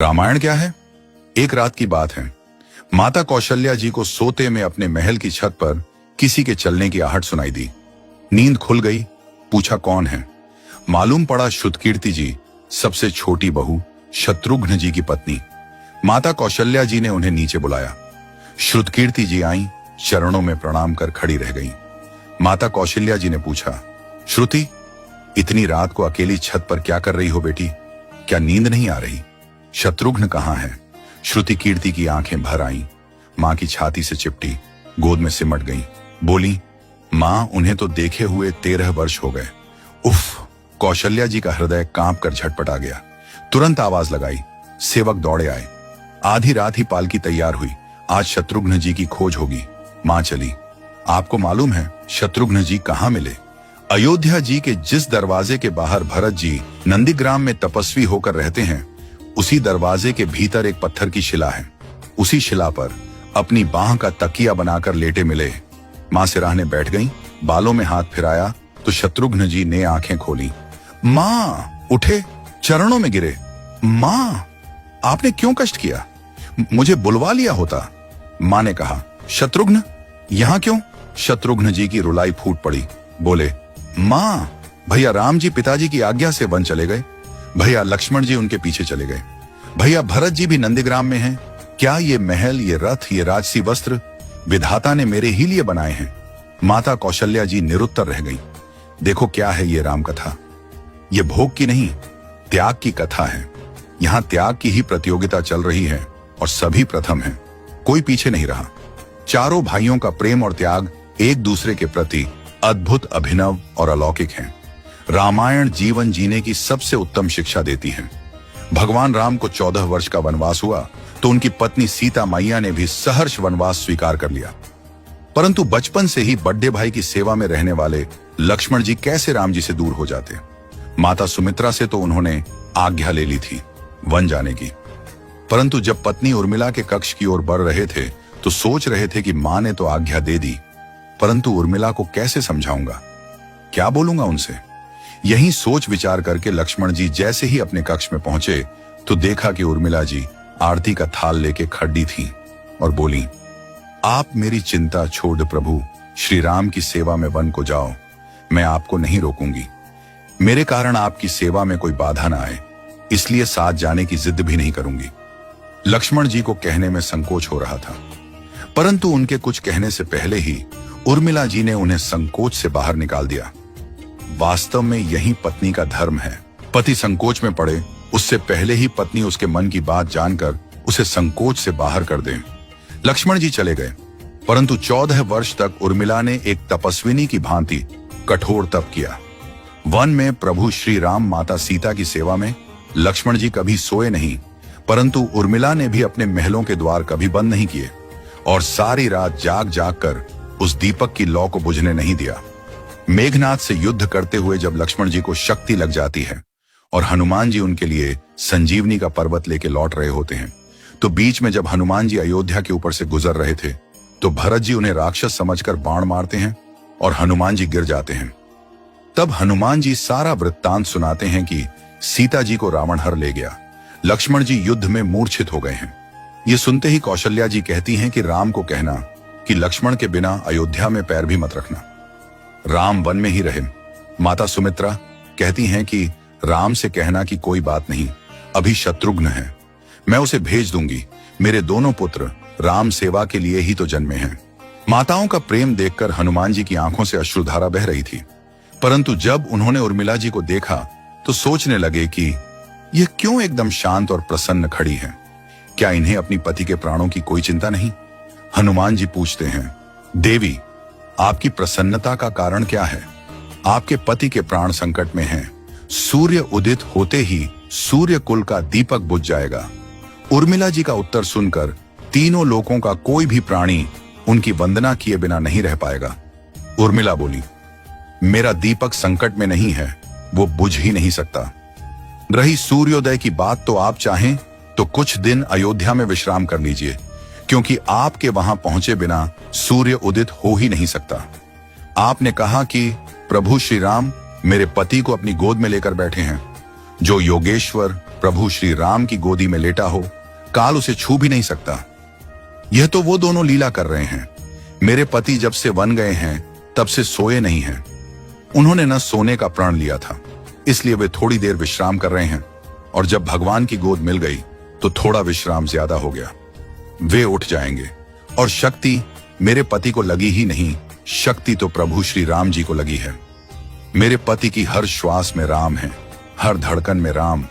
रामायण क्या है? एक रात की बात है। माता कौशल्या जी को सोते में अपने महल की छत पर किसी के चलने की आहट सुनाई दी। नींद खुल गई। पूछा कौन है? मालूम पड़ा श्रुतकीर्ति जी, सबसे छोटी बहू शत्रुघ्न जी की पत्नी। माता कौशल्या जी ने उन्हें नीचे बुलाया। श्रुतकीर्ति जी आई, चरणों में प्रणाम कर खड़ी रह गई। माता कौशल्या जी ने पूछा, श्रुति, इतनी रात को अकेली छत पर क्या कर रही हो बेटी? क्या नींद नहीं आ रही? शत्रुघ्न कहाँ है? श्रुति कीर्ति की आंखें भर आईं, मां की छाती से चिपटी, गोद में सिमट गईं। बोली, मां, उन्हें तो देखे हुए 13 वर्ष हो गए। उफ! कौशल्या जी का हृदय कांप कर झटपटा गया। तुरंत आवाज लगाई। सेवक दौड़े आए। आधी रात ही पालकी तैयार हुई। आज शत्रुघ्न जी की खोज होगी। मां चली। आपको मालूम है शत्रुघ्न जी कहाँ मिले? अयोध्या जी के जिस दरवाजे के बाहर भरत जी नंदीग्राम में तपस्वी होकर रहते हैं, उसी दरवाजे के भीतर एक पत्थर की शिला है। उसी शिला पर अपनी बाह का तकिया बनाकर लेटे मिले। मां सिराहने बैठ गईं, बालों में हाथ फिराया तो शत्रुघ्न जी ने आंखें खोली। मां! उठे, चरणों में गिरे। मां, आपने क्यों कष्ट किया? मुझे बुलवा लिया होता। मां ने कहा, शत्रुघ्न यहां क्यों? शत्रुघ्न जी की रुलाई फूट पड़ी। बोले, मां, भैया राम जी पिताजी की आज्ञा से वन चले गए। भैया लक्ष्मण जी उनके पीछे चले गए। भैया भरत जी भी नंदीग्राम में हैं। क्या ये महल, ये रथ, ये राजसी वस्त्र विधाता ने मेरे ही लिए बनाए हैं? माता कौशल्या जी निरुत्तर रह गई। देखो क्या है ये राम कथा। ये भोग की नहीं, त्याग की कथा है। यहाँ त्याग की ही प्रतियोगिता चल रही है और सभी प्रथम हैं। कोई पीछे नहीं रहा। चारों भाइयों का प्रेम और त्याग एक दूसरे के प्रति अद्भुत, अभिनव और अलौकिक है। रामायण जीवन जीने की सबसे उत्तम शिक्षा देती है। भगवान राम को 14 वर्ष का वनवास हुआ तो उनकी पत्नी सीता मैया ने भी सहर्ष वनवास स्वीकार कर लिया। परंतु बचपन से ही बड़े भाई की सेवा में रहने वाले लक्ष्मण जी कैसे राम जी से दूर हो जाते? माता सुमित्रा से तो उन्होंने आज्ञा ले ली थी वन जाने की। परंतु जब पत्नी उर्मिला के कक्ष की ओर बढ़ रहे थे तो सोच रहे थे कि मां ने तो आज्ञा दे दी, परंतु उर्मिला को कैसे समझाऊंगा, क्या बोलूंगा उनसे? यही सोच विचार करके लक्ष्मण जी जैसे ही अपने कक्ष में पहुंचे तो देखा कि उर्मिला जी आरती का थाल लेके खड़ी थी और बोली, आप मेरी चिंता छोड़ प्रभु श्री राम की सेवा में वन को जाओ। मैं आपको नहीं रोकूंगी। मेरे कारण आपकी सेवा में कोई बाधा ना आए, इसलिए साथ जाने की जिद भी नहीं करूंगी। लक्ष्मण जी को कहने में संकोच हो रहा था, परंतु उनके कुछ कहने से पहले ही उर्मिला जी ने उन्हें संकोच से बाहर निकाल दिया। वास्तव में यही पत्नी का धर्म है। पति संकोच में पड़े उससे पहले ही पत्नी उसके मन की बात जानकर उसे संकोच से बाहर कर दे। लक्ष्मण जी चले गए, परंतु 14 वर्ष तक उर्मिला ने एक तपस्विनी की भांति कठोर तप किया। वन में प्रभु श्री राम माता सीता की सेवा में लक्ष्मण जी कभी सोए नहीं, परंतु उर्मिला ने भी अपने महलों के द्वार कभी बंद नहीं किए और सारी रात जाग जाग कर उस दीपक की लौ को बुझने नहीं दिया। मेघनाथ से युद्ध करते हुए जब लक्ष्मण जी को शक्ति लग जाती है और हनुमान जी उनके लिए संजीवनी का पर्वत लेके लौट रहे होते हैं, तो बीच में जब हनुमान जी अयोध्या के ऊपर से गुजर रहे थे तो भरत जी उन्हें राक्षस समझकर बाण मारते हैं और हनुमान जी गिर जाते हैं। तब हनुमान जी सारा वृत्तांत सुनाते हैं कि सीता जी को रावण हर ले गया, लक्ष्मण जी युद्ध में मूर्छित हो गए हैं। ये सुनते ही कौशल्या जी कहती हैं कि राम को कहना कि लक्ष्मण के बिना अयोध्या में पैर भी मत रखना, राम वन में ही रहे। माता सुमित्रा कहती हैं कि राम से कहना कि कोई बात नहीं, अभी शत्रुघ्न है, मैं उसे भेज दूंगी। मेरे दोनों पुत्र राम सेवा के लिए ही तो जन्मे हैं। माताओं का प्रेम देखकर हनुमान जी की आंखों से अश्रुधारा बह रही थी, परंतु जब उन्होंने उर्मिला जी को देखा तो सोचने लगे कि यह क्यों एकदम शांत और प्रसन्न खड़ी है। क्या इन्हें अपनी पति के प्राणों की कोई चिंता नहीं? हनुमान जी पूछते हैं, देवी, आपकी प्रसन्नता का कारण क्या है? आपके पति के प्राण संकट में हैं। सूर्य उदित होते ही सूर्य कुल का दीपक बुझ जाएगा। उर्मिला जी का उत्तर सुनकर तीनों लोकों का कोई भी प्राणी उनकी वंदना किए बिना नहीं रह पाएगा। उर्मिला बोली, मेरा दीपक संकट में नहीं है, वो बुझ ही नहीं सकता। रही सूर्योदय की बात, तो आप चाहें तो कुछ दिन अयोध्या में विश्राम कर लीजिए, क्योंकि आपके वहां पहुंचे बिना सूर्य उदित हो ही नहीं सकता। आपने कहा कि प्रभु श्री राम मेरे पति को अपनी गोद में लेकर बैठे हैं। जो योगेश्वर प्रभु श्री राम की गोदी में लेटा हो, काल उसे छू भी नहीं सकता। यह तो वो दोनों लीला कर रहे हैं। मेरे पति जब से वन गए हैं तब से सोए नहीं हैं। उन्होंने न सोने का प्रण लिया था, इसलिए वे थोड़ी देर विश्राम कर रहे हैं, और जब भगवान की गोद मिल गई तो थोड़ा विश्राम ज्यादा हो गया। वे उठ जाएंगे। और शक्ति मेरे पति को लगी ही नहीं, शक्ति तो प्रभु श्री राम जी को लगी है। मेरे पति की हर श्वास में राम है, हर धड़कन में राम,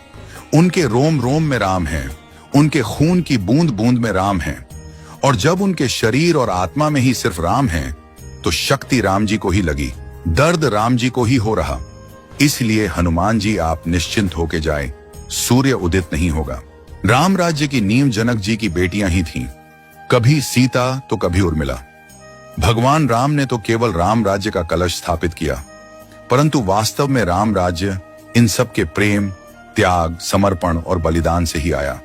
उनके रोम रोम में राम है, उनके खून की बूंद बूंद में राम है। और जब उनके शरीर और आत्मा में ही सिर्फ राम है तो शक्ति राम जी को ही लगी, दर्द राम जी को ही हो रहा। इसलिए हनुमान जी आप निश्चिंत होके जाए, सूर्य उदित नहीं होगा। राम राज्य की नींव जनक जी की बेटियां ही थीं, कभी सीता तो कभी उर्मिला। भगवान राम ने तो केवल राम राज्य का कलश स्थापित किया, परंतु वास्तव में राम राज्य इन सब के प्रेम, त्याग, समर्पण और बलिदान से ही आया।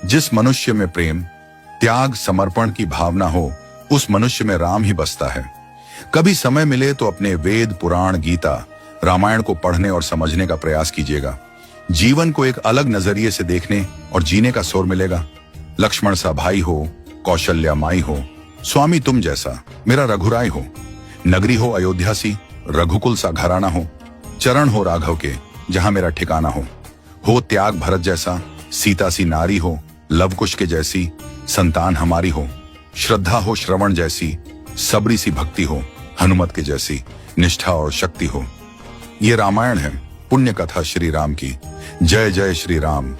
जिस मनुष्य में प्रेम, त्याग, समर्पण की भावना हो, उस मनुष्य में राम ही बसता है। कभी समय मिले तो अपने वेद, पुराण, गीता, रामायण को पढ़ने और समझने का प्रयास कीजिएगा। जीवन को एक अलग नजरिए से देखने और जीने का सोर मिलेगा। लक्ष्मण सा भाई हो, कौशल्या माई हो, स्वामी तुम जैसा मेरा रघुराय हो, नगरी हो अयोध्या सी, रघुकुल सा घराना हो, चरण हो राघव के जहां मेरा ठिकाना हो त्याग भरत जैसा, सीता सी नारी हो, लवकुश के जैसी संतान हमारी हो, श्रद्धा हो श्रवण जैसी, सबरी सी भक्ति हो, हनुमत के जैसी निष्ठा और शक्ति हो। ये रामायण है, पुण्य कथा श्री राम की। जय जय श्री राम।